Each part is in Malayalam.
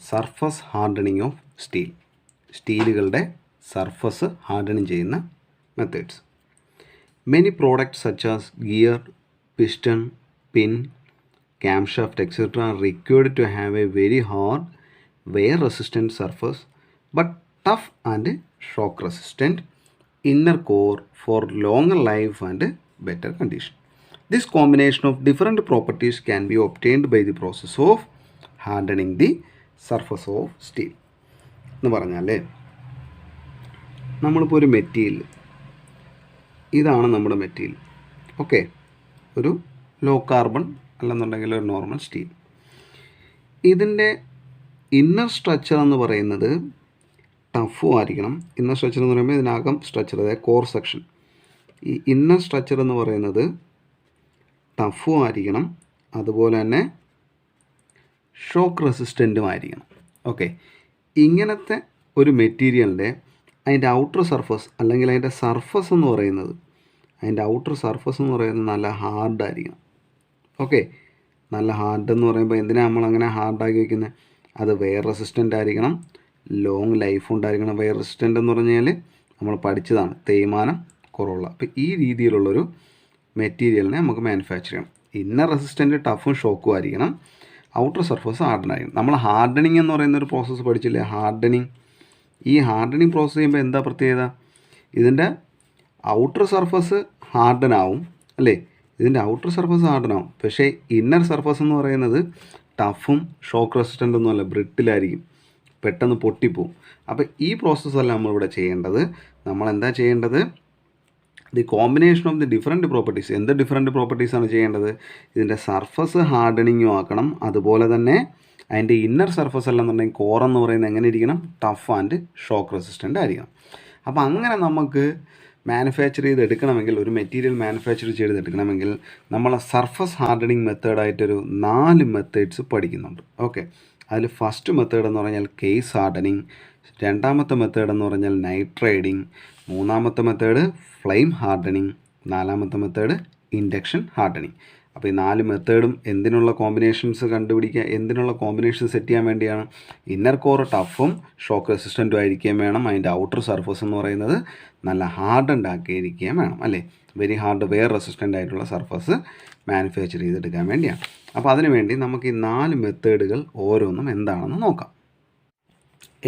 Surface hardening of steel. സ്റ്റീലുകളുടെ സർഫസ് ഹാർഡനിങ് ചെയ്യുന്ന methods. Many products such as gear, piston, pin, camshaft etc. are required to have a very hard, wear resistant surface but tough and shock resistant inner core for longer life and better condition. This combination of different properties can be obtained by the process of hardening the surface of steel. എന്ന് പറഞ്ഞാൽ നമ്മളിപ്പോൾ ഒരു മെറ്റീരിയൽ, ഇതാണ് നമ്മുടെ മെറ്റീരിയൽ, ഓക്കെ, ഒരു ലോ കാർബൺ അല്ലെന്നുണ്ടെങ്കിൽ ഒരു നോർമൽ സ്റ്റീൽ. ഇതിൻ്റെ ഇന്നർ സ്ട്രക്ചർ എന്ന് പറയുന്നത് ടഫും ആയിരിക്കണം. ഇന്നർ സ്ട്രക്ചർ എന്ന് പറയുമ്പോൾ ഇതിനകം സ്ട്രക്ചർ, അതായത് കോർ സെക്ഷൻ. ഈ ഇന്നർ സ്ട്രക്ചർ എന്ന് പറയുന്നത് ടഫും ആയിരിക്കണം, അതുപോലെ തന്നെ ഷോക്ക് റെസിസ്റ്റൻറ്റും ആയിരിക്കണം. ഓക്കെ, ഇങ്ങനത്തെ ഒരു മെറ്റീരിയലിൻ്റെ അതിൻ്റെ ഔട്ടർ സർഫസ് അല്ലെങ്കിൽ അതിൻ്റെ സർഫസ് എന്ന് പറയുന്നത്, അതിൻ്റെ ഔട്ടർ സർഫസ് എന്ന് പറയുന്നത് നല്ല ഹാർഡായിരിക്കണം. ഓക്കെ, നല്ല ഹാർഡ് എന്ന് പറയുമ്പോൾ എന്തിനാണ് നമ്മളങ്ങനെ ഹാർഡാക്കി വയ്ക്കുന്നത്? അത് വെയർ റെസിസ്റ്റൻ്റ് ആയിരിക്കണം, ലോങ് ലൈഫ് ഉണ്ടായിരിക്കണം. വെയർ റെസിസ്റ്റൻ്റ് എന്ന് പറഞ്ഞാൽ നമ്മൾ പഠിച്ചതാണ്, തേയ്മാനം കുറവുള്ള. അപ്പോൾ ഈ രീതിയിലുള്ളൊരു മെറ്റീരിയലിനെ നമുക്ക് മാനുഫാക്ചർ ചെയ്യണം. ഇന്നർ റെസിസ്റ്റൻ്റ് ടഫും ഷോക്കും ആയിരിക്കണം, ഔട്ടർ സർഫസ് ഹാർഡനായിരിക്കണം. നമ്മൾ ഹാർഡനിങ് എന്ന് പറയുന്ന ഒരു പ്രോസസ്സ് പഠിച്ചില്ലേ, ഹാർഡനിങ്. ഈ ഹാർഡനിങ് പ്രോസസ്സ് ചെയ്യുമ്പോൾ എന്താ പ്രത്യേകത? ഇതിൻ്റെ ഔട്ടർ സർഫസ് ഹാർഡനാവും അല്ലേ, ഇതിൻ്റെ ഔട്ടർ സർഫസ് ഹാർഡനാവും. പക്ഷേ ഇന്നർ സർഫസ് എന്ന് പറയുന്നത് ടഫും ഷോക്ക് റെസിസ്റ്റൻ്റ് ഒന്നുമല്ല, ബ്രിട്ടിലായിരിക്കും, പെട്ടെന്ന് പൊട്ടിപ്പോവും. അപ്പോൾ ഈ പ്രോസസ്സല്ല നമ്മളിവിടെ ചെയ്യേണ്ടത്. നമ്മളെന്താ ചെയ്യേണ്ടത്? The combination of the different properties. എന്ത് ഡിഫറെൻറ്റ് പ്രോപ്പർട്ടീസാണ് ചെയ്യേണ്ടത്? ഇതിൻ്റെ സർഫസ് ഹാർഡനിങ്ങും ആക്കണം, അതുപോലെ തന്നെ അതിൻ്റെ ഇന്നർ സർഫസ് അല്ലെന്നുണ്ടെങ്കിൽ കോർ എന്ന് പറയുന്നത് എങ്ങനെ ഇരിക്കണം? ടഫ് ആൻഡ് ഷോക്ക് റെസിസ്റ്റൻ്റ് ആയിരിക്കണം. അപ്പോൾ അങ്ങനെ നമുക്ക് മാനുഫാക്ചർ ചെയ്തെടുക്കണമെങ്കിൽ, ഒരു മെറ്റീരിയൽ മാനുഫാക്ചർ ചെയ്തെടുക്കണമെങ്കിൽ നമ്മൾ സർഫസ് ഹാർഡനിങ് മെത്തേഡായിട്ടൊരു 4 മെത്തേഡ്സ് പഠിക്കുന്നുണ്ട്. ഓക്കെ, അതിൽ ഫസ്റ്റ് മെത്തേഡ് എന്ന് പറഞ്ഞാൽ കേസ് ഹാർഡനിങ്, രണ്ടാമത്തെ മെത്തേഡ് എന്ന് പറഞ്ഞാൽ നൈട്രൈഡിങ്, മൂന്നാമത്തെ മെത്തേഡ് ഫ്ലെയിം ഹാർഡനിങ്, നാലാമത്തെ മെത്തേഡ് ഇൻഡക്ഷൻ ഹാർഡനിങ്. അപ്പോൾ ഈ 4 മെത്തേഡും എന്തിനുള്ള കോമ്പിനേഷൻസ് കണ്ടുപിടിക്കുക, എന്തിനുള്ള കോമ്പിനേഷൻ സെറ്റ് ചെയ്യാൻ വേണ്ടിയാണ്? ഇന്നർ കോർ ടഫും ഷോക്ക് റെസിസ്റ്റൻറ്റും ആയിരിക്കുകയും വേണം, അതിൻ്റെ ഔട്ടർ സർഫസ് എന്ന് പറയുന്നത് നല്ല ഹാർഡൻഡ് ആക്കിയിരിക്കുകയും വേണം അല്ലേ, വെരി ഹാർഡ് വെയർ റെസിസ്റ്റൻ്റ് ആയിട്ടുള്ള സർഫസ് മാനുഫാക്ചർ ചെയ്തെടുക്കാൻ വേണ്ടിയാണ്. അപ്പോൾ അതിനുവേണ്ടി നമുക്ക് ഈ 4 മെത്തേഡുകൾ ഓരോന്നും എന്താണെന്ന് നോക്കാം.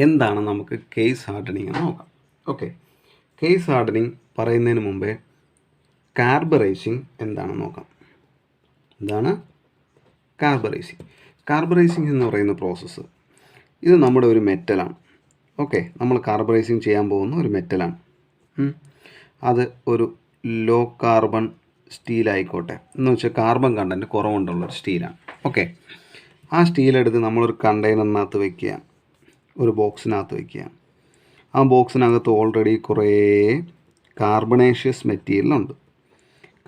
എന്താണ് നമുക്ക് കേസ് ഹാർഡനിങ് എന്ന് നോക്കാം. ഓക്കെ, കേസ് ഹാർഡനിങ് പറയുന്നതിന് മുമ്പേ കാർബറൈസിങ് എന്താണെന്ന് നോക്കാം. എന്താണ് കാർബറൈസിങ്? കാർബറൈസിങ് എന്ന് പറയുന്ന പ്രോസസ്സ്, ഇത് നമ്മുടെ ഒരു മെറ്റലാണ്. ഓക്കെ, നമ്മൾ കാർബറൈസിങ് ചെയ്യാൻ പോകുന്ന ഒരു മെറ്റലാണ്. അത് ഒരു ലോ കാർബൺ സ്റ്റീലായിക്കോട്ടെ, എന്ന് വെച്ചാൽ കാർബൺ കണ്ടൻറ്റ് കുറവുണ്ടുള്ളൊരു സ്റ്റീലാണ്. ഓക്കെ, ആ സ്റ്റീലെടുത്ത് നമ്മളൊരു കണ്ടെയ്നറിനകത്ത് വയ്ക്കുക, ഒരു ബോക്സിനകത്ത് വയ്ക്കുക. ആ ബോക്സിനകത്ത് ഓൾറെഡി കുറേ കാർബണേഷ്യസ് മെറ്റീരിയലുണ്ട്.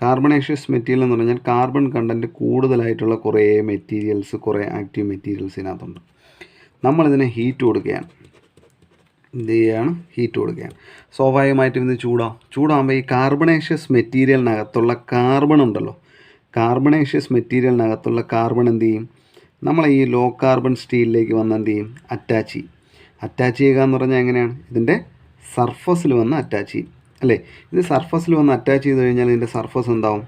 കാർബണേഷ്യസ് മെറ്റീരിയൽ എന്ന് പറഞ്ഞാൽ കാർബൺ കണ്ടൻറ്റ് കൂടുതലായിട്ടുള്ള കുറേ മെറ്റീരിയൽസ്, കുറേ ആക്റ്റീവ് മെറ്റീരിയൽസ് ഇതിനകത്തുണ്ട്. നമ്മളിതിനെ ഹീറ്റ് കൊടുക്കുകയാണ്. എന്ത് ചെയ്യുകയാണ്? ഹീറ്റ് കൊടുക്കുകയാണ്. സ്വാഭാവികമായിട്ടും ഇത് ചൂടാകുമ്പോൾ ഈ കാർബണേഷ്യസ് മെറ്റീരിയലിനകത്തുള്ള കാർബൺ ഉണ്ടല്ലോ, കാർബണേഷ്യസ് മെറ്റീരിയലിനകത്തുള്ള കാർബൺ എന്ത് ചെയ്യും? നമ്മളെ ഈ ലോ കാർബൺ സ്റ്റീലിലേക്ക് വന്ന് എന്ത് ചെയ്യും? അറ്റാച്ച് ചെയ്യും. അറ്റാച്ച് ചെയ്യുക എന്ന് പറഞ്ഞാൽ എങ്ങനെയാണ്? ഇതിൻ്റെ സർഫസിൽ വന്ന് അറ്റാച്ച് ചെയ്യും അല്ലേ. ഇത് സർഫസിൽ വന്ന് അറ്റാച്ച് ചെയ്ത് കഴിഞ്ഞാൽ ഇതിൻ്റെ സർഫസ് എന്താവും?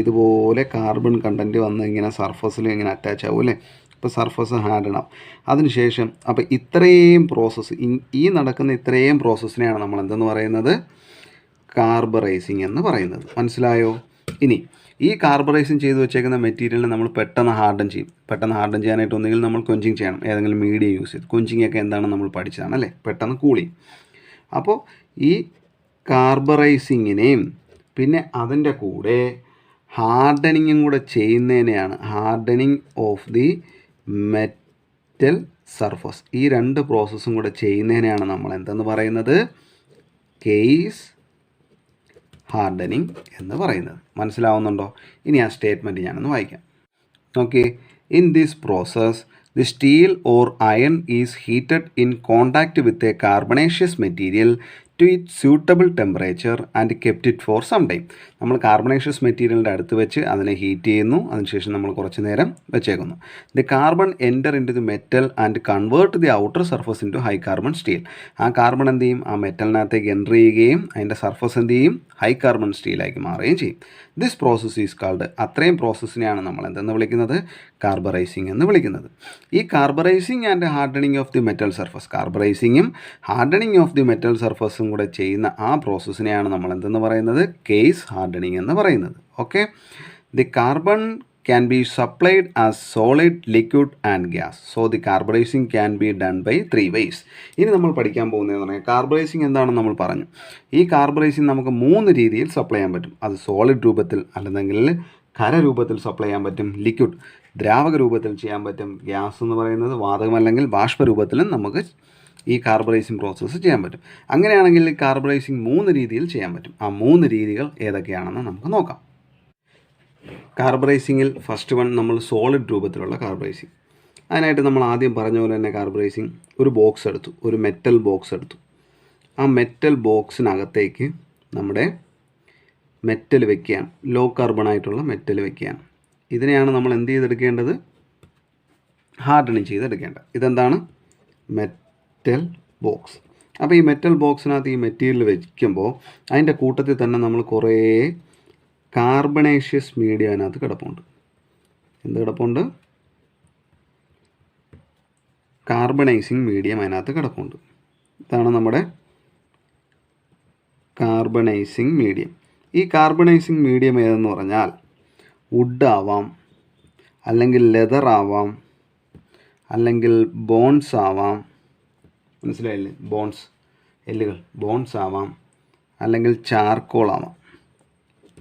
ഇതുപോലെ കാർബൺ കണ്ടൻറ്റ് വന്ന് ഇങ്ങനെ സർഫസിൽ ഇങ്ങനെ അറ്റാച്ച് ആവും അല്ലേ. ഇപ്പോൾ സർഫസ് ഹാർഡനാവും. അതിനുശേഷം അപ്പോൾ ഇത്രയും പ്രോസസ്സ്, ഈ നടക്കുന്ന ഇത്രയും പ്രോസസ്സിനെയാണ് നമ്മൾ എന്തെന്ന് പറയുന്നത്? കാർബറൈസിങ് എന്ന് പറയുന്നത്. മനസ്സിലായോ? ഇനി ഈ കാർബറൈസിങ് ചെയ്ത് വെച്ചേക്കുന്ന മെറ്റീരിയലിനെ നമ്മൾ പെട്ടെന്ന് ഹാർഡൻ ചെയ്യും. പെട്ടെന്ന് ഹാർഡൻ ചെയ്യാനായിട്ട് ഒന്നുകിൽ നമ്മൾ കൊഞ്ചിങ് ചെയ്യണം, ഏതെങ്കിലും മീഡിയം യൂസ് ചെയ്ത്. കൊഞ്ചിങ് ഒക്കെ എന്താണെന്ന് നമ്മൾ പഠിച്ചതാണ് അല്ലേ, പെട്ടെന്ന് കൂളി. അപ്പോൾ ഈ കാർബറൈസിങ്ങിനെയും പിന്നെ അതിൻ്റെ കൂടെ ഹാർഡനിങ്ങും കൂടെ ചെയ്യുന്നതിനെയാണ് hardening of the metal surface. ഈ 2 പ്രോസസ്സും കൂടെ ചെയ്യുന്നതിനെയാണ് നമ്മൾ എന്തെന്ന് പറയുന്നത്? കേസ് ഹാർഡനിങ് എന്ന് പറയുന്നത്. മനസ്സിലാവുന്നുണ്ടോ? ഇനി ആ സ്റ്റേറ്റ്മെൻറ്റ് ഞാനൊന്ന് വായിക്കാം. Okay, in this process the steel or iron is heated in contact with a carbonaceous material to it suitable temperature and kept it for some time. നമ്മൾ കാർബണേഷ്യസ് മെറ്റീരിയലിൻ്റെ അടുത്ത് വെച്ച് അതിനെ ഹീറ്റ് ചെയ്യുന്നു, അതിനുശേഷം നമ്മൾ കുറച്ച് നേരം വെച്ചേക്കുന്നു. The carbon enter into the metal and convert the outer surface into high carbon steel. ആ കാർബൺ എന്ത് ചെയ്യും, ആ മെറ്റലിനകത്തേക്ക് എൻ്റർ ചെയ്യുകയും അതിൻ്റെ സർഫസ് എന്ത് ചെയ്യും, ഹൈ കാർബൺ സ്റ്റീലാക്കി മാറുകയും ചെയ്യും. ദിസ് പ്രോസസ് ഈസ് കാൾഡ്, അത്രയും പ്രോസസ്സിനെയാണ് നമ്മൾ എന്തെന്ന് വിളിക്കുന്നത്, കാർബറൈസിങ് എന്ന് വിളിക്കുന്നത്. ഈ carburising and hardening of the metal surface, കാർബറൈസിങ്ങും ഹാർഡനിങ് ഓഫ് ദി മെറ്റൽ സർഫസും കൂടെ ചെയ്യുന്ന ആ പ്രോസസ്സിനെയാണ് നമ്മൾ എന്തെന്ന് പറയുന്നത്, കേസ് ഹാർഡനിങ് എന്ന് പറയുന്നത്. Okay, the carbon can be supplied as solid, liquid and gas. So the carburizing can be done by 3 ways. ഇനി നമ്മൾ പഠിക്കാൻ പോകുന്നതെന്ന് പറഞ്ഞാൽ കാർബറൈസിങ് എന്താണെന്ന് നമ്മൾ പറഞ്ഞു. ഈ കാർബറൈസിങ് നമുക്ക് 3 രീതിയിൽ സപ്ലൈ ചെയ്യാൻ പറ്റും. അത് സോളിഡ് രൂപത്തിൽ അല്ലെങ്കിൽ ഖരരൂപത്തിൽ സപ്ലൈ ചെയ്യാൻ പറ്റും, ലിക്വിഡ് ദ്രാവക രൂപത്തിൽ ചെയ്യാൻ പറ്റും, ഗ്യാസ് എന്ന് പറയുന്നത് വാതകം അല്ലെങ്കിൽ ബാഷ്പരൂപത്തിലും നമുക്ക് ഈ കാർബറൈസിങ് പ്രോസസ്സ് ചെയ്യാൻ പറ്റും. അങ്ങനെയാണെങ്കിൽ കാർബറൈസിങ് 3 രീതിയിൽ ചെയ്യാൻ പറ്റും. ആ 3 രീതികൾ ഏതൊക്കെയാണെന്ന് നമുക്ക് നോക്കാം. കാർബറൈസിങ്ങിൽ ഫസ്റ്റ് വൺ നമ്മൾ സോളിഡ് രൂപത്തിലുള്ള കാർബറൈസിങ്. അതിനായിട്ട് നമ്മൾ ആദ്യം പറഞ്ഞ പോലെ തന്നെ കാർബറൈസിങ് ഒരു ബോക്സ് എടുത്തു, ഒരു മെറ്റൽ ബോക്സ് എടുത്തു. ആ മെറ്റൽ ബോക്സിനകത്തേക്ക് നമ്മുടെ മെറ്റൽ വെക്കുകയാണ്, ലോ കാർബൺ ആയിട്ടുള്ള മെറ്റൽ വെക്കുകയാണ്. ഇതിനെയാണ് നമ്മൾ എന്ത് ചെയ്തെടുക്കേണ്ടത്, ഹാർഡനിങ് ചെയ്തെടുക്കേണ്ടത്. ഇതെന്താണ്, മെറ്റൽ ബോക്സ്. അപ്പോൾ ഈ മെറ്റൽ ബോക്സിനകത്ത് ഈ മെറ്റീരിയൽ വയ്ക്കുമ്പോൾ അതിൻ്റെ കൂട്ടത്തിൽ തന്നെ നമ്മൾ കുറേ കാർബണേഷ്യസ് മീഡിയം അതിനകത്ത് കിടപ്പുണ്ട്. എന്ത് കിടപ്പുണ്ട്, കാർബണൈസിങ് മീഡിയം അതിനകത്ത് കിടപ്പുണ്ട്. ഇതാണ് നമ്മുടെ കാർബണൈസിങ് മീഡിയം. ഈ കാർബണൈസിങ് മീഡിയം ഏതെന്ന് പറഞ്ഞാൽ വുഡ് ആവാം, അല്ലെങ്കിൽ ലെതർ ആവാം, അല്ലെങ്കിൽ ബോൺസ് ആവാം. മനസ്സിലായില്ലേ, ബോൺസ്, എല്ലുകൾ, ബോൺസ് ആവാം, അല്ലെങ്കിൽ ചാർക്കോൾ ആവാം.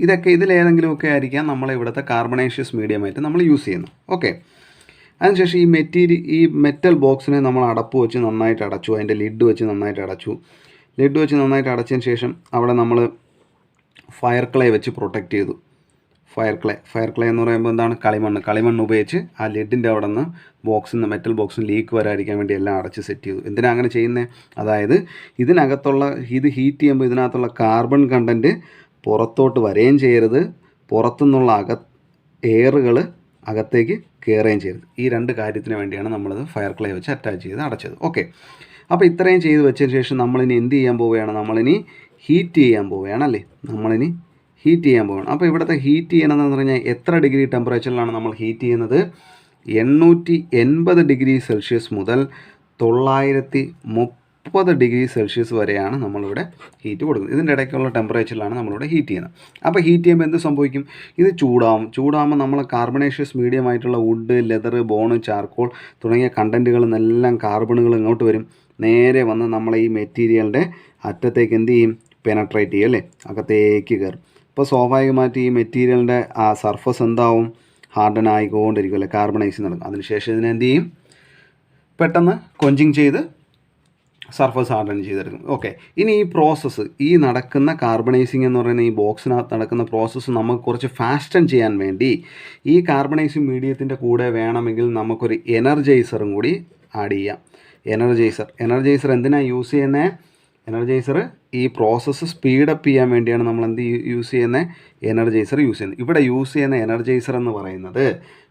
ഇതൊക്കെ ഇതിലേതെങ്കിലുമൊക്കെ ആയിരിക്കാം നമ്മൾ ഇവിടുത്തെ കാർബണേഷ്യസ് മീഡിയമായിട്ട് നമ്മൾ യൂസ് ചെയ്യുന്നത്. ഓക്കെ, അതിനുശേഷം ഈ മെറ്റൽ ബോക്സിനെ നമ്മൾ അടപ്പ് വെച്ച് നന്നായിട്ട് അടച്ചു, അതിൻ്റെ ലിഡ് വെച്ച് നന്നായിട്ട് അടച്ചു. ലിഡ് വെച്ച് നന്നായിട്ട് അടച്ചതിന് ശേഷം അവിടെ നമ്മൾ ഫയർ ക്ലേ വെച്ച് പ്രൊട്ടക്റ്റ് ചെയ്തു. ഫയർ ക്ലേ എന്ന് പറയുമ്പോൾ എന്താണ്, കളിമണ്ണ് ഉപയോഗിച്ച് ആ ലിഡിൻ്റെ അവിടെ നിന്ന് മെറ്റൽ ബോക്സിന് ലീക്ക് വരാതിരിക്കാൻ വേണ്ടി എല്ലാം അടച്ച് സെറ്റ് ചെയ്തു. എന്തിനാണ് അങ്ങനെ ചെയ്യുന്നത്, അതായത് ഇതിനകത്തുള്ള ഇത് ഹീറ്റ് ചെയ്യുമ്പോൾ ഇതിനകത്തുള്ള കാർബൺ കണ്ടൻറ്റ് പുറത്തോട്ട് വരികയും ചെയ്യരുത്, പുറത്തുനിന്നുള്ള എയറുകൾ അകത്തേക്ക് കയറുകയും ചെയ്യരുത്. ഈ 2 കാര്യത്തിന് വേണ്ടിയാണ് നമ്മളത് ഫയർ ക്ലേ വെച്ച് അറ്റാച്ച് ചെയ്ത് അടച്ചത്. ഓക്കെ, അപ്പോൾ ഇത്രയും ചെയ്ത് വെച്ചതിന് ശേഷം നമ്മളിനി എന്ത് ചെയ്യാൻ പോവുകയാണ്, നമ്മളിനി ഹീറ്റ് ചെയ്യാൻ പോവുകയാണ് അല്ലേ. അപ്പോൾ ഇവിടുത്തെ ഹീറ്റ് ചെയ്യണമെന്ന് പറഞ്ഞാൽ എത്ര ഡിഗ്രി ടെമ്പറേച്ചറിലാണ് നമ്മൾ ഹീറ്റ് ചെയ്യുന്നത്, 880 ഡിഗ്രി സെൽഷ്യസ് മുതൽ 930 ഡിഗ്രി സെൽഷ്യസ് വരെയാണ് നമ്മളിവിടെ ഹീറ്റ് കൊടുക്കുന്നത്. ഇതിൻ്റെ ഇടയ്ക്കുള്ള ടെമ്പറേച്ചറിലാണ് നമ്മളിവിടെ ഹീറ്റ് ചെയ്യുന്നത്. അപ്പോൾ ഹീറ്റ് ചെയ്യുമ്പോൾ എന്ത് സംഭവിക്കും, ഇത് ചൂടാകുമ്പോൾ നമ്മൾ കാർബണേഷ്യസ് മീഡിയം ആയിട്ടുള്ള വുഡ്, ലെതർ, ബോണ്, ചാർക്കോൾ തുടങ്ങിയ കണ്ടൻറ്റുകളെന്നെല്ലാം കാർബണുകൾ ഇങ്ങോട്ട് വരും, നേരെ വന്ന് നമ്മളെ ഈ മെറ്റീരിയലിൻ്റെ അറ്റത്തേക്ക് എന്ത് ചെയ്യും, പെനട്രേറ്റ് ചെയ്യും അല്ലേ, അകത്തേക്ക് കയറും. അപ്പോൾ സ്വാഭാവികമായിട്ട് ഈ മെറ്റീരിയലിൻ്റെ ആ സർഫസ് എന്താവും, ഹാർഡൻ ആയിക്കൊണ്ടിരിക്കും അല്ലേ, കാർബണൈസിങ് നടക്കും. അതിനുശേഷം ഇതിനെ എന്ത് ചെയ്യും, പെട്ടെന്ന് കൊഞ്ചിങ് ചെയ്ത് സർഫസ് ഹാർഡൻ ചെയ്തെടുക്കും. ഓക്കെ, ഇനി ഈ പ്രോസസ്സ്, ഈ നടക്കുന്ന കാർബണൈസിങ് എന്ന് പറയുന്ന ഈ ബോക്സിനകത്ത് നടക്കുന്ന പ്രോസസ്സ് നമുക്ക് കുറച്ച് ഫാസ്റ്റൻ ചെയ്യാൻ വേണ്ടി ഈ കാർബണൈസിങ് മീഡിയത്തിൻ്റെ കൂടെ വേണമെങ്കിൽ നമുക്കൊരു എനർജൈസറും കൂടി ആഡ് ചെയ്യാം. എനർജൈസർ എന്തിനാണ് യൂസ് ചെയ്യുന്നത്, എനർജൈസർ ഈ പ്രോസസ്സ് സ്പീഡപ്പ് ചെയ്യാൻ വേണ്ടിയാണ് നമ്മൾ എന്ത് യൂസ് ചെയ്യുന്നത്, എനർജൈസർ യൂസ് ചെയ്യുന്നത്. ഇവിടെ യൂസ് ചെയ്യുന്ന എനർജൈസർ എന്ന് പറയുന്നത്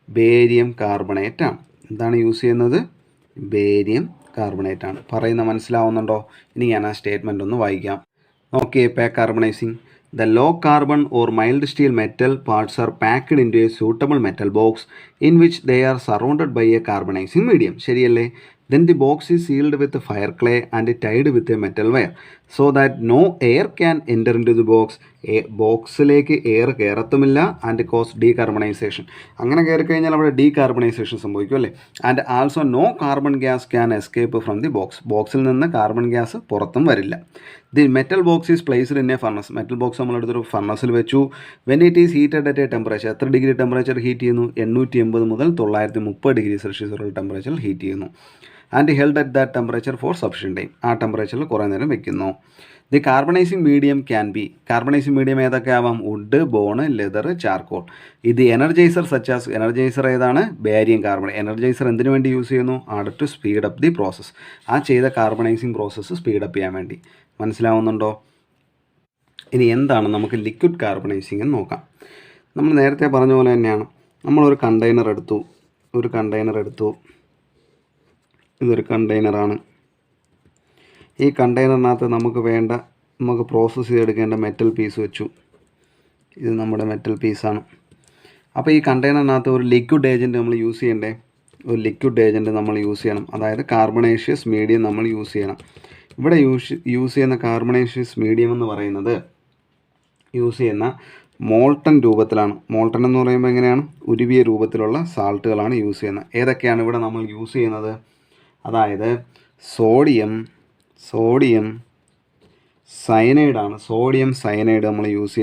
ബേരിയം കാർബണേറ്റ് ആണ്. എന്താണ് യൂസ് ചെയ്യുന്നത്, ബേരിയം കാർബണേറ്റ് ആണ്. പറയുന്നത് മനസ്സിലാവുന്നുണ്ടോ? ഇനി ഞാൻ ആ സ്റ്റേറ്റ്മെൻ്റ് ഒന്ന് വായിക്കാം. നോക്കിയേ, pack കാർബണൈസിങ്. The low carbon or mild steel metal parts are packed into a suitable metal box in which they are surrounded by a carbonizing medium. ശരിയല്ലേ? Then the box is sealed with fire clay and tied with a metal wire so that no air can enter into the box. ബോക്സിലേക്ക് എയർ കയറത്തുമില്ല ആൻഡ് കോസ് ഡീകാർബണൈസേഷൻ. അങ്ങനെ കയറി കഴിഞ്ഞാൽ അവിടെ ഡീകാർബണൈസേഷൻ സംഭവിക്കും അല്ലേ. And also no carbon gas can escape from the box. ബോക്സിൽ നിന്ന് കാർബൺ ഗ്യാസ് പുറത്തും വരില്ല. The metal box is placed in a furnace. Metal box നമ്മളെടുത്തൊരു ഫർണസിൽ വെച്ചു. When it is heated at a temperature, എത്ര ഡിഗ്രി ടെമ്പറേച്ചർ ഹീറ്റ് ചെയ്യുന്നു, 880 മുതൽ 930 ഡിഗ്രി സെൽഷ്യസ് വരെയുള്ള ടെമ്പറേച്ചറിൽ ഹീറ്റ് ചെയ്യുന്നു. And held at that temperature for sufficient time. ആ ടെമ്പറേച്ചറിൽ കുറേ നേരം വെക്കുന്നു. The carbonising medium can be, carbonising medium ഏതൊക്കെ ആവാം, വുഡ്, ബോണ്, ലെതർ, ചാർക്കോൾ. ഇത് എനർജൈസർ സച്ചാസ്, എനർജൈസർ ഏതാണ്, ബാരിയം കാർബൺ. എനർജൈസർ എന്തിനു വേണ്ടി യൂസ് ചെയ്യുന്നു, add to speed up the process. ആ ചെയ്ത കാർബണൈസിങ് പ്രോസസ്സ് സ്പീഡ് അപ്പ് ചെയ്യാൻ വേണ്ടി. മനസ്സിലാവുന്നുണ്ടോ? ഇനി എന്താണ് നമുക്ക് ലിക്വിഡ് കാർബണൈസിങ് എന്ന് നോക്കാം. നമ്മൾ നേരത്തെ പറഞ്ഞ പോലെ തന്നെയാണ്. നമ്മളൊരു കണ്ടെയ്നർ എടുത്തു. ഇതൊരു കണ്ടെയ്നറാണ്. ഈ കണ്ടെയ്നറിനകത്ത് നമുക്ക് പ്രോസസ്സ് ചെയ്തെടുക്കേണ്ട മെറ്റൽ പീസ് വെച്ചു. ഇത് നമ്മുടെ മെറ്റൽ പീസാണ്. അപ്പോൾ ഈ കണ്ടെയ്നറിനകത്ത് ഒരു ലിക്വിഡ് ഏജൻറ്റ് നമ്മൾ യൂസ് ചെയ്യണ്ടേ? ഒരു ലിക്വിഡ് ഏജൻറ്റ് നമ്മൾ യൂസ് ചെയ്യണം. അതായത് കാർബണേഷ്യസ് മീഡിയം നമ്മൾ യൂസ് ചെയ്യണം. ഇവിടെ യൂസ് ചെയ്യുന്ന കാർബണേഷ്യസ് മീഡിയം എന്ന് പറയുന്നത് യൂസ് ചെയ്യുന്ന മോൾട്ടൺ രൂപത്തിലാണ്. മോൾട്ടൺ എന്ന് പറയുമ്പോൾ എങ്ങനെയാണ്? ഉരുവിയ രൂപത്തിലുള്ള സാൾട്ടുകളാണ് യൂസ് ചെയ്യുന്നത്. ഏതൊക്കെയാണ് ഇവിടെ നമ്മൾ യൂസ് ചെയ്യുന്നത്? അതായത് സോഡിയം സയനൈഡാണ്. സോഡിയം സയനൈഡ് നമ്മൾ യൂസ്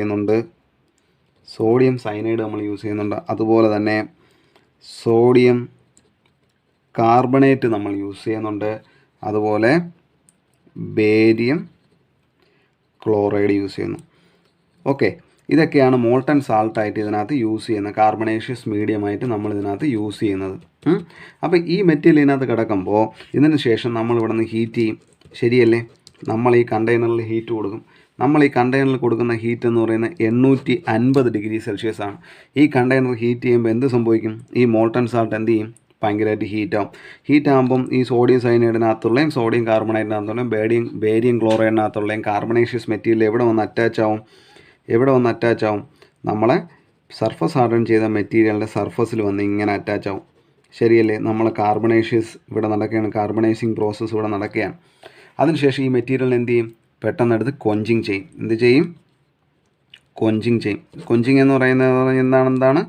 ചെയ്യുന്നുണ്ട്. അതുപോലെ തന്നെ സോഡിയം കാർബണേറ്റ് നമ്മൾ യൂസ് ചെയ്യുന്നുണ്ട്. അതുപോലെ ബേരിയം ക്ലോറൈഡ് യൂസ് ചെയ്യുന്നു. ഓക്കെ, ഇതൊക്കെയാണ് മോൾട്ടൺ സാൾട്ടായിട്ട് ഇതിനകത്ത് യൂസ് ചെയ്യുന്നത്, കാർബണേഷ്യസ് മീഡിയമായിട്ട് നമ്മൾ ഇതിനകത്ത് യൂസ് ചെയ്യുന്നത്. അപ്പോൾ ഈ മെറ്റീരിയൽ ഇതിനകത്ത് കിടക്കുമ്പോൾ ഇതിന് ശേഷം നമ്മൾ ഇവിടെ നിന്ന് ഹീറ്റ് ചെയ്യും. ശരിയല്ലേ? നമ്മൾ ഈ കണ്ടെയ്നറിൽ ഹീറ്റ് കൊടുക്കും. നമ്മൾ ഈ കണ്ടെയ്നറിൽ കൊടുക്കുന്ന ഹീറ്റ് എന്ന് പറയുന്നത് 850 ഡിഗ്രി സെൽഷ്യസ് ആണ്. ഈ കണ്ടെയ്നർ ഹീറ്റ് ചെയ്യുമ്പോൾ എന്ത് സംഭവിക്കും? ഈ മോൾട്ടൺ സാൾട്ട് എന്ത് ചെയ്യും? ഭയങ്കരമായിട്ട് ഹീറ്റാകുമ്പം ഈ സോഡിയം സയനൈഡിനകത്തുള്ളയും സോഡിയം കാർബണൈഡിനകത്തുള്ളയും ബേരിയം ക്ലോറൈഡിനകത്തുള്ളയും കാർബണേഷ്യസ് മെറ്റീരിയൽ എവിടെ വന്ന് അറ്റാച്ച് ആവും? നമ്മളെ സർഫസ് ഹാർഡൻ ചെയ്ത മെറ്റീരിയലിൻ്റെ സർഫസിൽ വന്ന് ഇങ്ങനെ അറ്റാച്ച് ആവും. ശരിയല്ലേ? നമ്മൾ കാർബണൈസിങ് പ്രോസസ്സ് ഇവിടെ നടക്കുകയാണ്. അതിനുശേഷം ഈ മെറ്റീരിയൽ എന്ത് ചെയ്യും? പെട്ടെന്നെടുത്ത് കൊഞ്ചിങ് ചെയ്യും. കൊഞ്ചിങ് എന്ന് പറയുന്നത് എന്താണ്?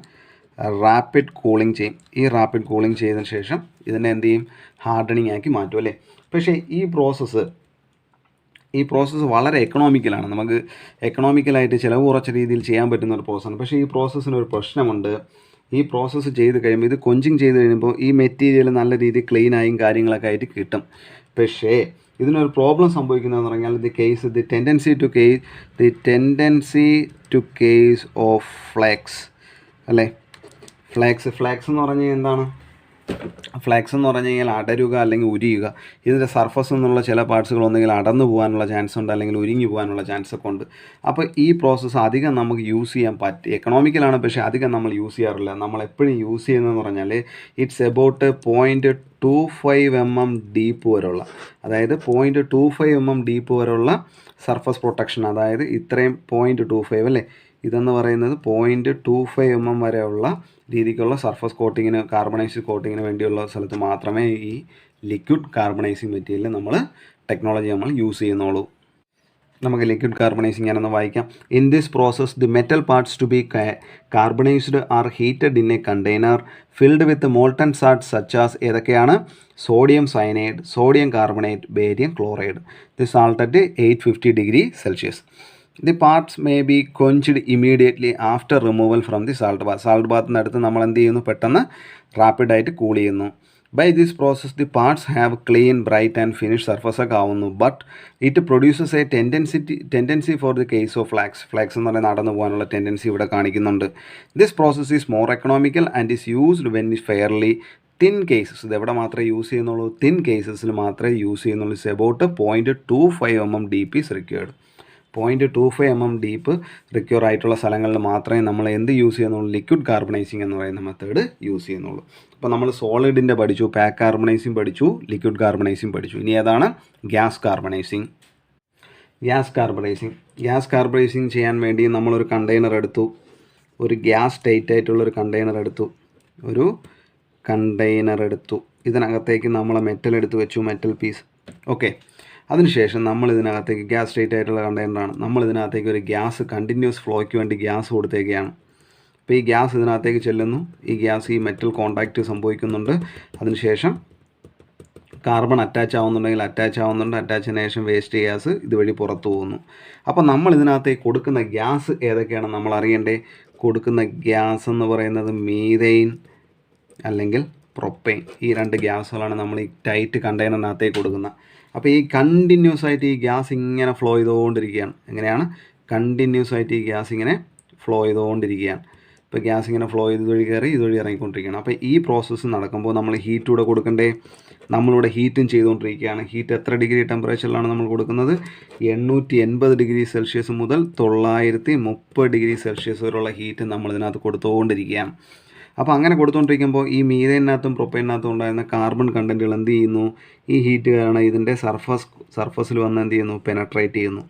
റാപ്പിഡ് കൂളിംഗ് ചെയ്യും. ഈ റാപ്പിഡ് കൂളിംഗ് ചെയ്തതിന് ശേഷം ഇതിനെ എന്ത് ചെയ്യും? ഹാർഡനിങ് ആക്കി മാറ്റും അല്ലേ? പക്ഷേ ഈ പ്രോസസ്സ് വളരെ എക്കണോമിക്കലാണ്. നമുക്ക് എക്കണോമിക്കലായിട്ട് ചിലവ് കുറച്ച രീതിയിൽ ചെയ്യാൻ പറ്റുന്ന ഒരു പ്രോസസ്സാണ്. പക്ഷേ ഈ പ്രോസസ്സിന് ഒരു പ്രശ്നമുണ്ട്. ഈ പ്രോസസ്സ് ചെയ്ത് കഴിയുമ്പോൾ, ഇത് കൊഞ്ചിങ് ചെയ്ത് കഴിയുമ്പോൾ ഈ മെറ്റീരിയൽ നല്ല രീതിയിൽ ക്ലീനായും കാര്യങ്ങളൊക്കെ ആയിട്ട് കിട്ടും. പക്ഷേ ഇതിനൊരു പ്രോബ്ലം സംഭവിക്കുന്നതെന്ന് പറഞ്ഞാൽ the tendency to case of flux അല്ലേ? ഫ്ലാക്സ് എന്ന് പറഞ്ഞാൽ എന്താണ്? ഫ്ലാക്സ് എന്ന് പറഞ്ഞു കഴിഞ്ഞാൽ അടരുക അല്ലെങ്കിൽ ഉരിയുക. ഇതിൻ്റെ സർഫസ് നിന്നുള്ള ചില പാർട്സുകൾ ഒന്നെങ്കിൽ അടന്നു പോകാനുള്ള ചാൻസ് ഉണ്ട്, അല്ലെങ്കിൽ ഉരിഞ്ഞു പോകാനുള്ള ചാൻസ് ഒക്കെ ഉണ്ട്. അപ്പോൾ ഈ പ്രോസസ്സ് അധികം നമുക്ക് യൂസ് ചെയ്യാൻ പറ്റും. എക്കണോമിക്കലാണ്, പക്ഷേ അധികം നമ്മൾ യൂസ് ചെയ്യാറില്ല. നമ്മൾ എപ്പോഴും യൂസ് ചെയ്യുന്നതെന്ന് പറഞ്ഞാൽ ഇറ്റ്സ് എബൌട്ട് 0.25 mm ഡീപ്പ് വരെയുള്ള, അതായത് 0.25 mm ഡീപ്പ് വരെയുള്ള സർഫസ് പ്രൊട്ടക്ഷൻ. അതായത് ഇത്രയും 0.25 അല്ലേ? ഇതെന്ന് പറയുന്നത് 0.25 mm വരെയുള്ള രീതിക്കുള്ള സർഫസ് കോട്ടിങ്ങിന്, കാർബണൈസിങ് കോട്ടിങ്ങിന് വേണ്ടിയുള്ള സ്ഥലത്ത് മാത്രമേ ഈ ലിക്വിഡ് കാർബണൈസിങ് മെറ്റീരിയൽ ടെക്നോളജി നമ്മൾ യൂസ് ചെയ്യുന്നുള്ളൂ. നമുക്ക് ലിക്വിഡ് കാർബണൈസിങ് ഞാനൊന്ന് വായിക്കാം. In this process the metal parts to be carbonised are heated in a container filled with molten salts such as ഏതൊക്കെയാണ്? Sodium cyanide, sodium carbonate, barium chloride. The salt at 850 degree Celsius. The parts may be quenched immediately after removal from the salt ബാത്തിനടുത്ത് നമ്മൾ എന്ത് ചെയ്യുന്നു? പെട്ടെന്ന് റാപ്പിഡായിട്ട് കൂൾ ചെയ്യുന്നു. By this process the parts have clean, bright and finish surface ഒക്കെ ആവുന്നു. But it produces a tendency for the case of flux എന്ന് പറയുന്നത് നടന്നു പോകാനുള്ള ടെൻഡൻസി ഇവിടെ കാണിക്കുന്നുണ്ട്. This process is more economical and is used when is fairly thin cases. ഇത് എവിടെ മാത്രമേ യൂസ് ചെയ്യുന്നുള്ളൂ? തിൻ കേസസിൽ മാത്രമേ യൂസ് ചെയ്യുന്നുള്ളൂ. It's about 0.25 mm deep is required. 0.25 mm deep require ആയിട്ടുള്ള സ്ഥലങ്ങളിൽ മാത്രമേ നമ്മൾ എന്ത് യൂസ് ചെയ്യുന്നുള്ളൂ? ലിക്വിഡ് കാർബണൈസിങ് എന്ന് പറയുന്ന മെത്തേഡ് യൂസ് ചെയ്യുന്നുള്ളൂ. അപ്പോൾ നമ്മൾ സോളിഡിൻ്റെ പഠിച്ചു, പാക്ക് കാർബണൈസിങ് പഠിച്ചു, ലിക്വിഡ് കാർബണൈസിങ് പഠിച്ചു. ഇനി ഏതാണ്? ഗ്യാസ് കാർബണൈസിങ് ചെയ്യാൻ വേണ്ടി നമ്മളൊരു കണ്ടെയ്നർ എടുത്തു. ഒരു ഗ്യാസ് ടൈറ്റ് ആയിട്ടുള്ളൊരു കണ്ടെയ്നർ എടുത്തു. ഇതിനകത്തേക്ക് നമ്മൾ മെറ്റൽ എടുത്ത് വെച്ചു, മെറ്റൽ പീസ്. ഓക്കെ, അതിനുശേഷം നമ്മൾ ഇതിനകത്തേക്ക് ഗ്യാസ് ടൈറ്റ് ആയിട്ടുള്ള കണ്ടെയ്നറാണ്. നമ്മൾ ഇതിനകത്തേക്ക് ഒരു ഗ്യാസ് കണ്ടിന്യൂസ് ഫ്ലോയ്ക്ക് വേണ്ടി ഗ്യാസ് കൊടുത്തേക്കുകയാണ്. അപ്പോൾ ഈ ഗ്യാസ് ഇതിനകത്തേക്ക് ചെല്ലുന്നു. ഈ മെറ്റൽ കോണ്ടാക്റ്റ് സംഭവിക്കുന്നുണ്ട്. അതിനുശേഷം കാർബൺ അറ്റാച്ച് ആവുന്നുണ്ട്. അറ്റാച്ചിന് ശേഷം വേസ്റ്റ് ഗ്യാസ് ഇതുവഴി പുറത്തു പോകുന്നു. അപ്പോൾ നമ്മൾ ഇതിനകത്തേക്ക് കൊടുക്കുന്ന ഗ്യാസ് ഏതൊക്കെയാണ് നമ്മൾ അറിയണ്ടേ? കൊടുക്കുന്ന ഗ്യാസ് എന്ന് പറയുന്നത് മീഥെയിൻ അല്ലെങ്കിൽ പ്രൊപ്പെയിൻ. ഈ 2 ഗ്യാസുകളാണ് നമ്മൾ ഈ ടൈറ്റ് കണ്ടെയ്നറിനകത്തേക്ക് കൊടുക്കുന്നത്. അപ്പോൾ ഈ കണ്ടിന്യൂസ് ആയിട്ട് ഈ ഗ്യാസ് ഇങ്ങനെ ഫ്ലോ ചെയ്തുകൊണ്ടിരിക്കുകയാണ്. എങ്ങനെയാണ്? കണ്ടിന്യൂസ് ആയിട്ട് ഈ ഗ്യാസ് ഇങ്ങനെ ഫ്ലോ ചെയ്തുകൊണ്ടിരിക്കുകയാണ്. ഇപ്പോൾ ഗ്യാസ് ഇങ്ങനെ ഫ്ലോ ചെയ്ത് ഇതുവഴി കയറി ഇതുവഴി ഇറങ്ങിക്കൊണ്ടിരിക്കുകയാണ്. അപ്പോൾ ഈ പ്രോസസ്സ് നടക്കുമ്പോൾ നമ്മൾ ഹീറ്റ് കൂടെ കൊടുക്കണ്ടേ? നമ്മളിവിടെ ഹീറ്റും ചെയ്തുകൊണ്ടിരിക്കുകയാണ്. ഹീറ്റ് എത്ര ഡിഗ്രി ടെമ്പറേച്ചറിലാണ് നമ്മൾ കൊടുക്കുന്നത്? 880 ഡിഗ്രി സെൽഷ്യസ് മുതൽ 930 ഡിഗ്രി സെൽഷ്യസ് വരെയുള്ള ഹീറ്റ് നമ്മളിതിനകത്ത് കൊടുത്തുകൊണ്ടിരിക്കുകയാണ്. അപ്പോൾ അങ്ങനെ കൊടുത്തുകൊണ്ടിരിക്കുമ്പോൾ ഈ മീഥേനകത്തും പ്രൊപ്പൈനകത്തും ഉണ്ടായിരുന്ന കാർബൺ കണ്ടൻറ്റുകൾ എന്ത് ചെയ്യുന്നു? ഈ ഹീറ്റ് കാരണം ഇതിൻ്റെ സർഫസിൽ വന്ന് എന്ത് ചെയ്യുന്നു? പെനട്രേറ്റ് ചെയ്യുന്നു.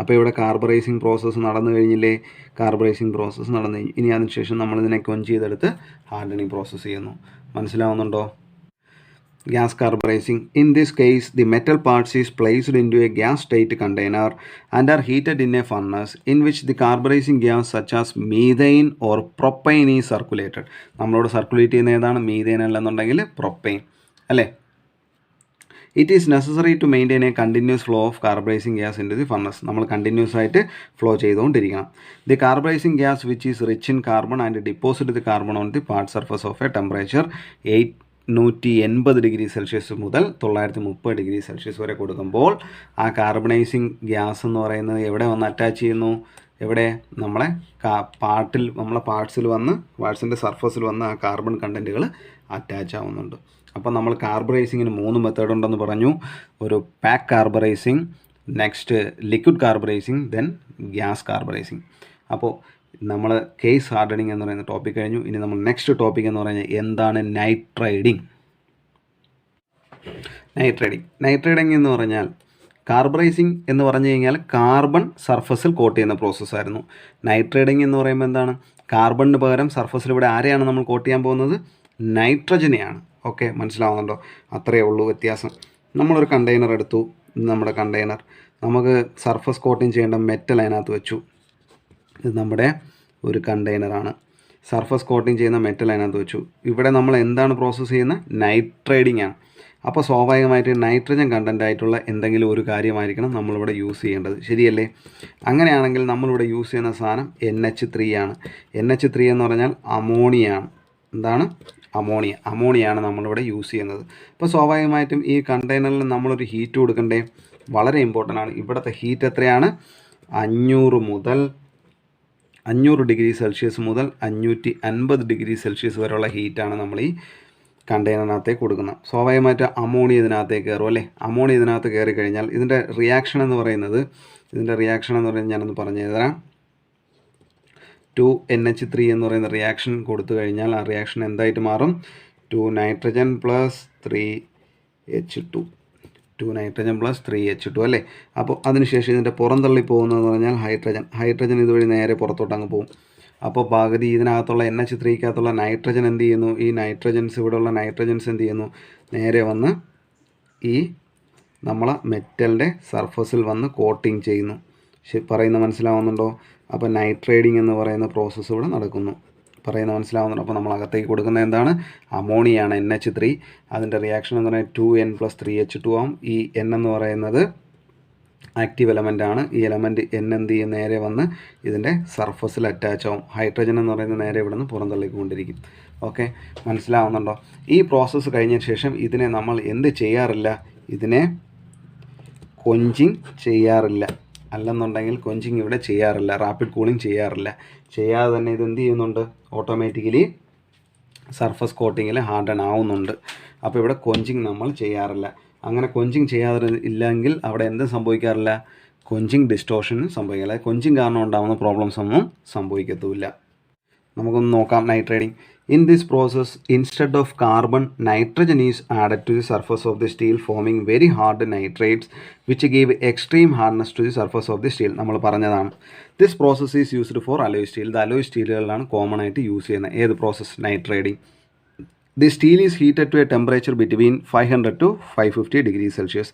അപ്പോൾ ഇവിടെ കാർബറൈസിങ് പ്രോസസ്സ് നടന്നു കഴിഞ്ഞില്ലേ? കാർബറൈസിങ് പ്രോസസ്സ് നടന്നു കഴിഞ്ഞു. ഇനി അതിനുശേഷം നമ്മളിതിനെ കൊഞ്ച് ചെയ്തെടുത്ത് ഹാർഡനിങ് പ്രോസസ്സ് ചെയ്യുന്നു. മനസ്സിലാവുന്നുണ്ടോ? Gas carburizing. In this case, the metal parts is placed into a gas state container and are heated in a furnace in which the carburizing gas such as methane or propane is circulated. നമ്മളോട് സർക്കുലേറ്റ് ചെയ്യുന്ന ഏതാണ്? മീഥേൻ അല്ലെന്നുണ്ടെങ്കിൽ പ്രൊപ്പൈൻ അല്ലേ? It is necessary to maintain a continuous flow of carburizing gas into the furnace. നമ്മൾ കണ്ടിന്യൂസ് ആയിട്ട് ഫ്ലോ ചെയ്തുകൊണ്ടിരിക്കണം. The carburizing gas which is rich in carbon and deposit the carbon on the part surface of a temperature 880 degree Celsius മുതൽ 930 ഡിഗ്രി സെൽഷ്യസ് വരെ കൊടുക്കുമ്പോൾ ആ കാർബണൈസിങ് ഗ്യാസ് എന്ന് പറയുന്നത് എവിടെ വന്ന് അറ്റാച്ച് ചെയ്യുന്നു? എവിടെ? നമ്മളെ പാർട്സിൻ്റെ സർഫസിൽ വന്ന് ആ കാർബൺ കണ്ടൻറ്റുകൾ അറ്റാച്ച് ആവുന്നുണ്ട്. അപ്പോൾ നമ്മൾ കാർബറൈസിങ്ങിന് 3 മെത്തേഡ് ഉണ്ടെന്ന് പറഞ്ഞു. ഒരു pack carburising, next liquid carburising, then gas carburising. അപ്പോൾ നമ്മൾ കേസ് ഹാർഡനിങ് എന്ന് പറയുന്ന ടോപ്പിക് കഴിഞ്ഞു. ഇനി നമ്മൾ നെക്സ്റ്റ് ടോപ്പിക് എന്ന് പറഞ്ഞാൽ എന്താണ്? നൈട്രൈഡിങ് എന്ന് പറഞ്ഞാൽ കാർബറൈസിങ് എന്ന് പറഞ്ഞു കഴിഞ്ഞാൽ കാർബൺ സർഫസിൽ കോട്ട് ചെയ്യുന്ന പ്രോസസ്സായിരുന്നു. നൈട്രൈഡിങ് എന്ന് പറയുമ്പോൾ എന്താണ്? കാർബണിന് പകരം സർഫസിൽ ഇവിടെ ആരെയാണ് നമ്മൾ കോട്ട് ചെയ്യാൻ പോകുന്നത്? നൈട്രജനെയാണ്. ഓക്കെ, മനസ്സിലാവുന്നുണ്ടോ? അത്രയേ ഉള്ളൂ വ്യത്യാസം. നമ്മളൊരു കണ്ടെയ്നർ എടുത്തു. നമ്മുടെ കണ്ടെയ്നർ നമുക്ക് സർഫസ് കോട്ടിങ് ചെയ്യേണ്ട മെറ്റൽ അതിനകത്ത് വെച്ചു. ഇത് നമ്മുടെ ഒരു കണ്ടെയ്നറാണ്. സർഫസ് കോട്ടിങ് ചെയ്യുന്ന മെറ്റൽ അതിനകത്ത് വെച്ചു. ഇവിടെ നമ്മൾ എന്താണ് പ്രോസസ്സ് ചെയ്യുന്നത്? നൈട്രൈഡിങ് ആണ്. അപ്പോൾ സ്വാഭാവികമായിട്ട് നൈട്രജൻ കണ്ടൻ്റ് ആയിട്ടുള്ള എന്തെങ്കിലും ഒരു കാര്യമായിരിക്കണം നമ്മളിവിടെ യൂസ് ചെയ്യേണ്ടത്. ശരിയല്ലേ? അങ്ങനെയാണെങ്കിൽ നമ്മളിവിടെ യൂസ് ചെയ്യുന്ന സാധനം NH3 ആണ്. NH3 എന്ന് പറഞ്ഞാൽ അമോണിയാണ്. എന്താണ്? അമോണിയാണ് നമ്മളിവിടെ യൂസ് ചെയ്യുന്നത്. അപ്പോൾ സ്വാഭാവികമായിട്ടും ഈ കണ്ടെയ്നറിൽ നമ്മളൊരു ഹീറ്റ് കൊടുക്കണ്ടേ? വളരെ ഇമ്പോർട്ടൻ്റ് ആണ്. ഇവിടുത്തെ ഹീറ്റ് എത്രയാണ്? 500 ഡിഗ്രി സെൽഷ്യസ് മുതൽ 550 ഡിഗ്രി സെൽഷ്യസ് വരെയുള്ള ഹീറ്റാണ് നമ്മൾ ഈ കണ്ടെയ്നറിനകത്തേക്ക് കൊടുക്കുന്നത്. സ്വാഭാവികമായിട്ട് അമോണിയ ഇതിനകത്തേക്ക് കയറും അല്ലേ? അമോണിയ ഇതിനകത്ത് കയറി കഴിഞ്ഞാൽ ഇതിൻ്റെ റിയാക്ഷൻ എന്ന് പറയുന്നത് ഞാനൊന്ന് പറഞ്ഞു തരാം. 2NH3 എന്ന് പറയുന്ന റിയാക്ഷൻ കൊടുത്തു കഴിഞ്ഞാൽ ആ റിയാക്ഷൻ എന്തായിട്ട് മാറും? 2 നൈട്രജൻ പ്ലസ് 3H2 അല്ലേ? അപ്പോൾ അതിനുശേഷം ഇതിൻ്റെ പുറന്തള്ളി പോകുന്നതെന്ന് പറഞ്ഞാൽ ഹൈഡ്രജൻ ഇതുവഴി നേരെ പുറത്തോട്ട് അങ്ങ് പോകും. അപ്പോൾ പകുതി ഇതിനകത്തുള്ള NH3-ക്കകത്തുള്ള നൈട്രജൻ എന്ത് ചെയ്യുന്നു? ഈ ഇവിടെയുള്ള നൈട്രജൻസ് എന്ത് ചെയ്യുന്നു? നേരെ വന്ന് ഈ നമ്മളെ മെറ്റലിൻ്റെ സർഫസിൽ വന്ന് കോട്ടിങ് ചെയ്യുന്നു. പറയുന്നത് മനസ്സിലാവുന്നുണ്ടോ? അപ്പോൾ നൈട്രൈഡിങ് എന്ന് പറയുന്ന പ്രോസസ്സ് ഇവിടെ നടക്കുന്നു. പറയുന്നത് മനസ്സിലാവുന്നുണ്ട്? അപ്പോൾ നമ്മൾ അകത്തേക്ക് കൊടുക്കുന്നത് എന്താണ്? അമോണിയാണ്, NH3. അതിൻ്റെ റിയാക്ഷൻ എന്ന് പറയുന്നത് 2N + 3H2 ആവും. ഈ N എന്ന് പറയുന്നത് ആക്റ്റീവ് എലമെൻ്റ് ആണ്. ഈ എലമെൻറ്റ് N എന്ത് ചെയ്യും? നേരെ വന്ന് ഇതിൻ്റെ സർഫസിൽ അറ്റാച്ച് ആവും. ഹൈഡ്രജൻ എന്ന് പറയുന്നത് നേരെ ഇവിടെ നിന്ന് പുറന്തള്ളിക്കൊണ്ടിരിക്കും. ഓക്കെ, മനസ്സിലാവുന്നുണ്ടോ? ഈ പ്രോസസ്സ് കഴിഞ്ഞ ശേഷം ഇതിനെ നമ്മൾ എന്ത് ചെയ്യാറില്ല? ഇതിനെ കൊഞ്ചിങ് ചെയ്യാറില്ല. അല്ലെന്നുണ്ടെങ്കിൽ കൊഞ്ചിങ് ഇവിടെ ചെയ്യാറില്ല, റാപ്പിഡ് കൂളിംഗ് ചെയ്യാറില്ല. ചെയ്യാതെ തന്നെ ഇത് എന്ത് ചെയ്യുന്നുണ്ട്? ഓട്ടോമാറ്റിക്കലി സർഫസ് കോട്ടിങ്ങിൽ ഹാർഡൻ ആവുന്നുണ്ട്. അപ്പോൾ ഇവിടെ കൊഞ്ചിങ് നമ്മൾ ചെയ്യാറില്ല. അങ്ങനെ കൊഞ്ചിങ് ചെയ്യാതെ ഇല്ലെങ്കിൽ അവിടെ എന്തും സംഭവിക്കാറില്ല? കൊഞ്ചിങ് ഡിസ്റ്റോർഷനും സംഭവിക്കില്ല. കൊഞ്ചിങ് കാരണം ഉണ്ടാകുന്ന പ്രോബ്ലംസ് ഒന്നും സംഭവിക്കത്തുമില്ല. നമുക്കൊന്ന് നോക്കാം നൈട്രൈഡിങ്. In this process, instead of carbon, nitrogen is added to the surface of the steel, forming very hard nitrates which give extreme hardness to the surface of the steel. നമ്മൾ പറഞ്ഞതാണ്. This process is used for alloy steel. The alloy സ്റ്റീലുകളിലാണ് കോമൺ ആയിട്ട് യൂസ് ചെയ്യുന്നത്. ഏത് process? Nitriding. The steel is heated to a temperature between 500 to 550 degrees Celsius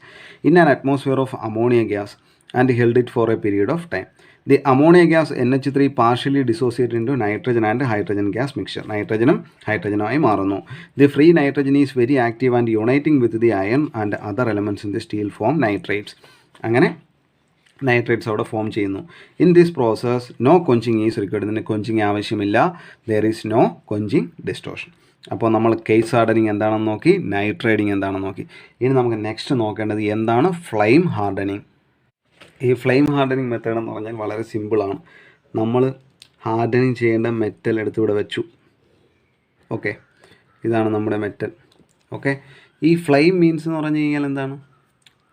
in an atmosphere of ammonia gas and held it for a period of time. The ammonia gas NH3 partially dissociated into nitrogen and hydrogen gas mixture. നൈട്രജനും ഹൈഡ്രജനുമായി മാറുന്നു. The free nitrogen is very active and uniting with the iron and other elements in the steel form nitrates. അങ്ങനെ നൈട്രേറ്റ്സ് അവിടെ ഫോം ചെയ്യുന്നു. In this process no quenching is required. ഇതിന് കൊഞ്ചിങ് ആവശ്യമില്ല. There is no quenching distortion. അപ്പോൾ നമ്മൾ കേസ് ഹാർഡനിങ് എന്താണെന്ന് നോക്കി, നൈട്രൈഡിങ് എന്താണെന്ന് നോക്കി. ഇനി നമുക്ക് നെക്സ്റ്റ് നോക്കേണ്ടത് എന്താണ്? Flame hardening. ഈ ഫ്ലെയിം ഹാർഡനിങ് മെത്തേഡ് എന്ന് പറഞ്ഞാൽ വളരെ സിമ്പിളാണ്. നമ്മൾ ഹാർഡനിങ് ചെയ്യേണ്ട മെറ്റൽ എടുത്ത് ഇവിടെ വെച്ചു. ഓക്കെ, ഇതാണ് നമ്മുടെ മെറ്റൽ. ഓക്കെ, ഈ ഫ്ലെയിം മീൻസ് എന്ന് പറഞ്ഞു കഴിഞ്ഞാൽ എന്താണ്?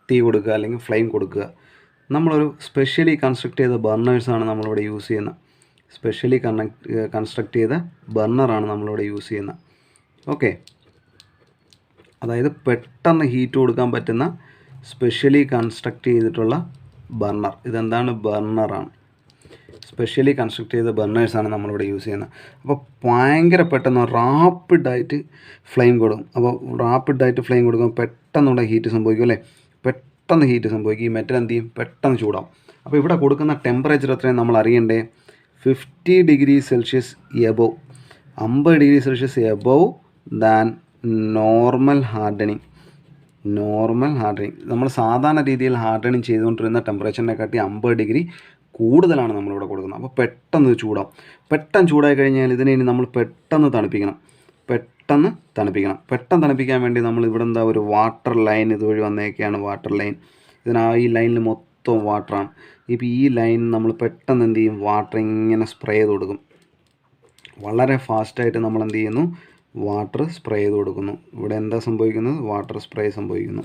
തീ കൊടുക്കുക അല്ലെങ്കിൽ ഫ്ലെയിം കൊടുക്കുക. നമ്മളൊരു സ്പെഷ്യലി കൺസ്ട്രക്ട് ചെയ്ത ബർണേഴ്സാണ് നമ്മളിവിടെ യൂസ് ചെയ്യുന്നത്. സ്പെഷ്യലി കൺസ്ട്രക്ട് ചെയ്ത ബർണറാണ് നമ്മളിവിടെ യൂസ് ചെയ്യുന്നത്. ഓക്കെ, അതായത് പെട്ടെന്ന് ഹീറ്റ് കൊടുക്കാൻ പറ്റുന്ന സ്പെഷ്യലി കൺസ്ട്രക്ട് ചെയ്തിട്ടുള്ള ബർണർ. ഇതെന്താണ്? ബർണറാണ്. സ്പെഷ്യലി കൺസ്ട്രക്ട് ചെയ്ത ബർണേഴ്സാണ് നമ്മളിവിടെ യൂസ് ചെയ്യുന്നത്. അപ്പോൾ ഭയങ്കര പെട്ടെന്ന് റാപ്പിഡായിട്ട് ഫ്ലെയിം കൊടുക്കും. അപ്പോൾ റാപ്പിഡായിട്ട് ഫ്ലെയിം കൊടുക്കുമ്പോൾ പെട്ടെന്നുള്ള ഹീറ്റ് സംഭവിക്കും അല്ലേ? പെട്ടെന്ന് ഹീറ്റ് സംഭവിക്കും. ഈ മെറ്റൽ എന്ത് ചെയ്യും? പെട്ടെന്ന് ചൂടാവും. അപ്പോൾ ഇവിടെ കൊടുക്കുന്ന ടെമ്പറേച്ചർ എത്രയും നമ്മൾ അറിയണ്ടേ? 50 degree Celsius above, 50 degree Celsius above than normal hardening. നമ്മൾ സാധാരണ രീതിയിൽ ഹാർഡനിങ് ചെയ്തുകൊണ്ടിരുന്ന ടെമ്പറേച്ചറിനെക്കാട്ടി 50 ഡിഗ്രി കൂടുതലാണ് നമ്മളിവിടെ കൊടുക്കുന്നത്. അപ്പോൾ പെട്ടെന്ന് ചൂടാവും. പെട്ടെന്ന് ചൂടായി കഴിഞ്ഞാൽ ഇതിനെ ഇനി നമ്മൾ പെട്ടെന്ന് തണുപ്പിക്കണം. പെട്ടെന്ന് തണുപ്പിക്കാൻ വേണ്ടി നമ്മൾ ഇവിടെ എന്താ ഒരു വാട്ടർ ലൈൻ ഇതുവഴി വന്നേക്കെയാണ്. വാട്ടർ ലൈൻ, ഈ ലൈനിൽ മൊത്തം വാട്ടറാണ്. ഇപ്പോൾ ഈ ലൈൻ നമ്മൾ പെട്ടെന്ന് എന്ത് ചെയ്യും? വാട്ടർ ഇങ്ങനെ സ്പ്രേ ചെയ്ത് കൊടുക്കും. വളരെ ഫാസ്റ്റായിട്ട് നമ്മൾ എന്ത് ചെയ്യുന്നു? വാട്ടർ സ്പ്രേ ചെയ്ത് കൊടുക്കുന്നു. ഇവിടെ എന്താ സംഭവിക്കുന്നത്? വാട്ടർ സ്പ്രേ സംഭവിക്കുന്നു.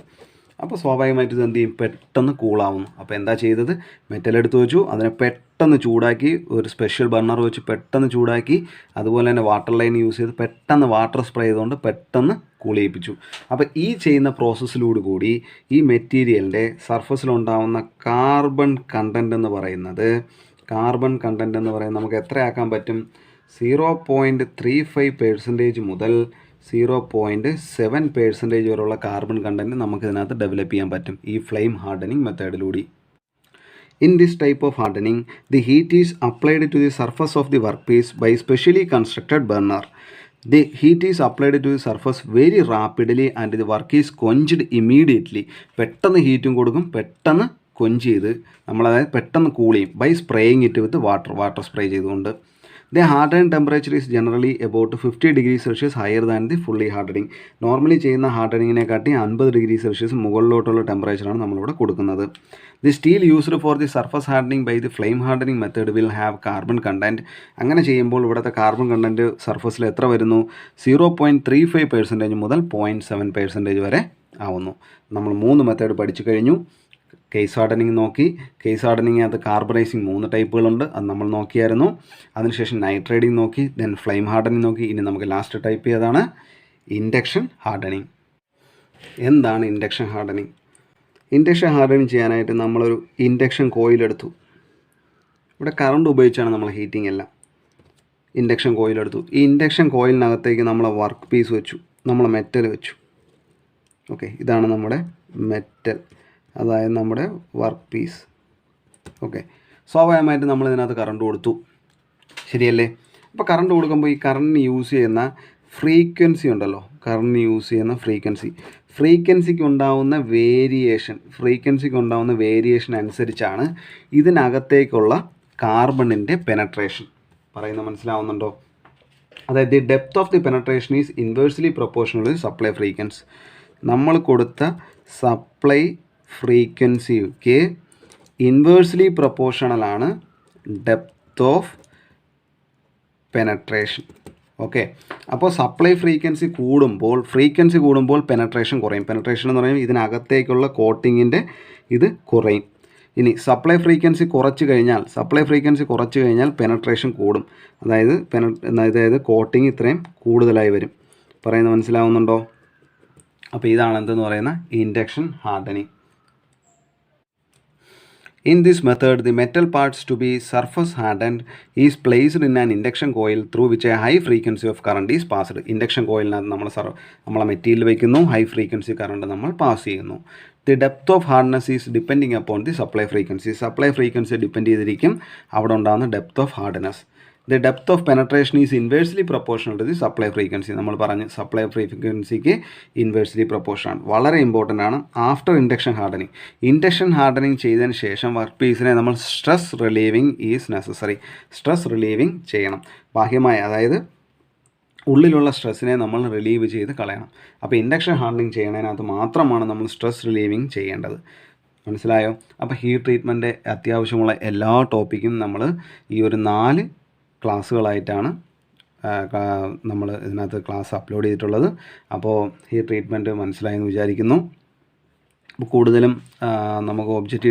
അപ്പോൾ സ്വാഭാവികമായിട്ട് ഇത് എന്ത് ചെയ്യും? പെട്ടെന്ന് കൂളാവുന്നു. അപ്പോൾ എന്താ ചെയ്തത്? മെറ്റൽ എടുത്ത് വെച്ചു, അതിനെ പെട്ടെന്ന് ചൂടാക്കി, ഒരു സ്പെഷ്യൽ ബർണർ വെച്ച് പെട്ടെന്ന് ചൂടാക്കി, അതുപോലെ തന്നെ വാട്ടർ ലൈൻ യൂസ് ചെയ്ത് പെട്ടെന്ന് വാട്ടർ സ്പ്രേ ചെയ്തുകൊണ്ട് പെട്ടെന്ന് കൂൾ ചെയ്യിപ്പിച്ചു. അപ്പോൾ ഈ ചെയ്യുന്ന പ്രോസസ്സിലൂടെ കൂടി ഈ മെറ്റീരിയലിൻ്റെ സർഫസിലുണ്ടാകുന്ന കാർബൺ കണ്ടൻറ്റ് എന്ന് പറയുന്നത് നമുക്ക് എത്രയാക്കാൻ പറ്റും? 0.35% മുതൽ 0.7% വരെയുള്ള കാർബൺ കണ്ടൻറ്റ് നമുക്ക് ഇതിനകത്ത് ഡെവലപ്പ് ചെയ്യാൻ പറ്റും ഈ ഫ്ലെയിം ഹാർഡനിങ് മെത്തേഡിലൂടെ. In this type of hardening, the heat is applied to the surface of the workpiece by specially constructed burner. The heat is applied to the surface very rapidly and the work is quenched immediately. പെട്ടെന്ന് ഹീറ്റും കൊടുക്കും, പെട്ടെന്ന് quench ചെയ്ത് നമ്മളതായത് പെട്ടെന്ന് കൂൾ ചെയ്യും by spraying it with water spray ചെയ്തുകൊണ്ട്. The hardened temperature is generally about 50 degrees Celsius higher than the fully hardening. Normally ചെയ്യുന്ന ഹാർഡനിങ്ങിനെക്കാട്ടി 50 ഡിഗ്രി സെൽഷ്യസ് മുകളിലോട്ടുള്ള ടെമ്പറേച്ചറാണ് നമ്മളിവിടെ കൊടുക്കുന്നത്. The steel used for the surface hardening by the flame hardening method will have carbon content. അങ്ങനെ ചെയ്യുമ്പോൾ ഇവിടുത്തെ കാർബൺ കണ്ടൻറ്റ് സർഫസിൽ എത്ര വരുന്നു? 0.35% മുതൽ 0.7% വരെ ആവുന്നു. നമ്മൾ 3 മെത്തേഡ് പഠിച്ചു കഴിഞ്ഞു. കേസ് ഹാർഡനിങ് നോക്കി. കേസ് ഹാർഡനിങ്ങിനകത്ത് കാർബണൈസിങ് 3 ടൈപ്പുകളുണ്ട്, അത് നമ്മൾ നോക്കിയായിരുന്നു. അതിനുശേഷം നൈട്രേറ്റിംഗ് നോക്കി, ദെൻ ഫ്ലെയിം ഹാർഡനിങ് നോക്കി. ഇനി നമുക്ക് ലാസ്റ്റ് ടൈപ്പ് ചെയ്തതാണ് ഇൻഡക്ഷൻ ഹാർഡനിങ്. എന്താണ് ഇൻഡക്ഷൻ ഹാർഡനിങ്? ഇൻഡക്ഷൻ ഹാർഡനിങ് ചെയ്യാനായിട്ട് നമ്മളൊരു ഇൻഡക്ഷൻ കോയിലെടുത്തു. ഇവിടെ കറണ്ട് ഉപയോഗിച്ചാണ് നമ്മൾ ഹീറ്റിംഗ് എല്ലാം. ഇൻഡക്ഷൻ കോയിലെടുത്തു. ഈ ഇൻഡക്ഷൻ കോയിലിനകത്തേക്ക് നമ്മൾ വർക്ക് പീസ് വെച്ചു, നമ്മൾ മെറ്റൽ വെച്ചു. ഓക്കെ, ഇതാണ് നമ്മുടെ മെറ്റൽ, അതായത് നമ്മുടെ വർക്ക് പീസ്. ഓക്കെ, സ്വാഭാവികമായിട്ട് നമ്മൾ ഇതിനകത്ത് കറണ്ട് കൊടുത്തു, ശരിയല്ലേ? അപ്പോൾ കറണ്ട് കൊടുക്കുമ്പോൾ ഈ കറണ്ടിന് യൂസ് ചെയ്യുന്ന ഫ്രീക്വൻസി ഉണ്ടല്ലോ, ഫ്രീക്വൻസിക്ക് ഉണ്ടാവുന്ന വേരിയേഷൻ അനുസരിച്ചാണ് ഇതിനകത്തേക്കുള്ള കാർബണിൻ്റെ പെനട്രേഷൻ. പറയുന്നത് മനസ്സിലാവുന്നുണ്ടോ? അതായത് the depth of the penetration is inversely proportional to supply frequency. നമ്മൾ കൊടുത്ത സപ്ലൈ ഫ്രീക്വൻസിക്ക് ഇൻവേഴ്സ്ലി പ്രൊപ്പോർഷണലാണ് ഡെപ്ത് ഓഫ് പെനട്രേഷൻ. ഓക്കെ, അപ്പോൾ സപ്ലൈ ഫ്രീക്വൻസി കൂടുമ്പോൾ പെനട്രേഷൻ കുറയും. പെനട്രേഷൻ എന്ന് പറയുമ്പോൾ ഇതിനകത്തേക്കുള്ള കോട്ടിങ്ങിൻ്റെ ഇത് കുറയും. ഇനി സപ്ലൈ ഫ്രീക്വൻസി കുറച്ച് കഴിഞ്ഞാൽ പെനട്രേഷൻ കൂടും. അതായത് കോട്ടിങ് ഇത്രയും കൂടുതലായി വരും. പറയുന്നത് മനസ്സിലാവുന്നുണ്ടോ? അപ്പോൾ ഇതാണ് എന്തെന്ന് പറയുന്ന induction hardening. In this method, the metal parts to be surface hardened is placed in an induction coil through which a high frequency of current is passed. Induction കോയിലിനകത്ത് നമ്മളെ മെറ്റീരിയൽ വയ്ക്കുന്നു, ഹൈ ഫ്രീക്വൻസി കറണ്ട് നമ്മൾ പാസ് ചെയ്യുന്നു. The depth of hardness is depending upon the supply frequency depend ചെയ്തിരിക്കും അവിടെ ഉണ്ടാകുന്ന depth of hardness. The depth of penetration is inversely proportional to the supply frequency. നമ്മൾ പറഞ്ഞു സപ്ലൈ ഫ്രീക്വൻസിക്ക് ഇൻവേഴ്സ്ലി പ്രൊപ്പോർഷനാണ്. വളരെ ഇമ്പോർട്ടൻ്റ് ആണ്. ആഫ്റ്റർ ഇൻഡക്ഷൻ ഹാർഡനിങ് ചെയ്തതിന് ശേഷം വർക്ക് പീസിനെ നമ്മൾ സ്ട്രെസ് റിലീവിങ് ചെയ്യണം. ബാഹ്യമായ, അതായത് ഉള്ളിലുള്ള സ്ട്രെസ്സിനെ നമ്മൾ റിലീവ് ചെയ്ത് കളയണം. അപ്പോൾ ഇൻഡക്ഷൻ ഹാർഡനിങ് ചെയ്യണതിനകത്ത് മാത്രമാണ് നമ്മൾ സ്ട്രെസ് റിലീവിങ് ചെയ്യേണ്ടത്. മനസ്സിലായോ? അപ്പോൾ ഹീറ്റ് ട്രീറ്റ്മെൻറ്റ് അത്യാവശ്യമുള്ള എല്ലാ ടോപ്പിക്കും നമ്മൾ ഈ ഒരു 4 ക്ലാസ്സുകളായിട്ടാണ് നമ്മൾ ഇതിനകത്ത് ക്ലാസ് അപ്ലോഡ് ചെയ്തിട്ടുള്ളത്. അപ്പോൾ ഈ ട്രീറ്റ്മെൻറ്റ് മനസ്സിലായെന്ന് വിചാരിക്കുന്നു. കൂടുതലും നമുക്ക് ഒബ്ജക്റ്റീവ്